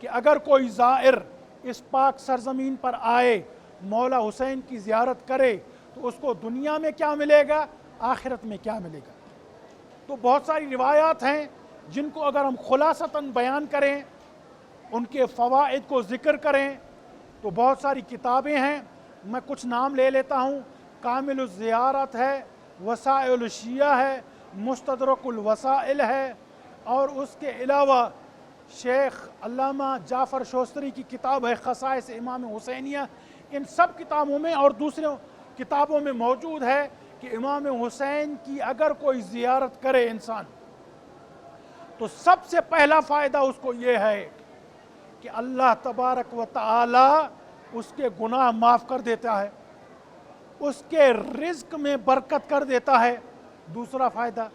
کہ اگر کوئی زائر اس پاک سرزمین پر آئے، مولا حسین کی زیارت کرے، تو اس کو دنیا میں کیا ملے گا، آخرت میں کیا ملے گا۔ تو بہت ساری روایات ہیں جن کو اگر ہم خلاصتاً بیان کریں، ان کے فوائد کو ذکر کریں، تو بہت ساری کتابیں ہیں۔ میں کچھ نام لے لیتا ہوں۔ کامل الزیارت ہے، وسائل الشیعہ ہے، مستدرک الوسائل ہے، اور اس کے علاوہ شیخ علامہ جعفر شوستری کی کتاب ہے خصائص امام حسینیہ۔ ان سب کتابوں میں اور دوسرے کتابوں میں موجود ہے کہ امام حسین کی اگر کوئی زیارت کرے انسان، تو سب سے پہلا فائدہ اس کو یہ ہے کہ اللہ تبارک و تعالی اس کے گناہ معاف کر دیتا ہے، اس کے رزق میں برکت کر دیتا ہے، دوسرا فائدہ۔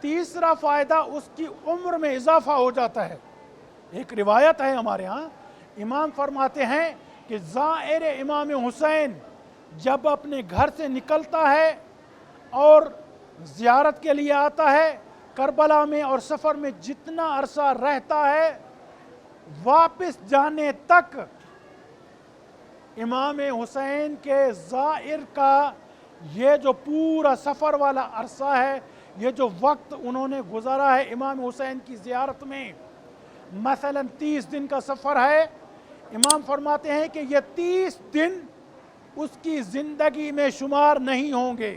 تیسرا فائدہ، اس کی عمر میں اضافہ ہو جاتا ہے۔ ایک روایت ہے ہمارے ہاں، امام فرماتے ہیں کہ زائر امام حسین جب اپنے گھر سے نکلتا ہے اور زیارت کے لیے آتا ہے، کربلا میں اور سفر میں جتنا عرصہ رہتا ہے، واپس جانے تک امام حسین کے زائر کا یہ جو پورا سفر والا عرصہ ہے، یہ جو وقت انہوں نے گزارا ہے امام حسین کی زیارت میں، مثلا 30 دن کا سفر ہے، امام فرماتے ہیں کہ یہ 30 دن اس کی زندگی میں شمار نہیں ہوں گے۔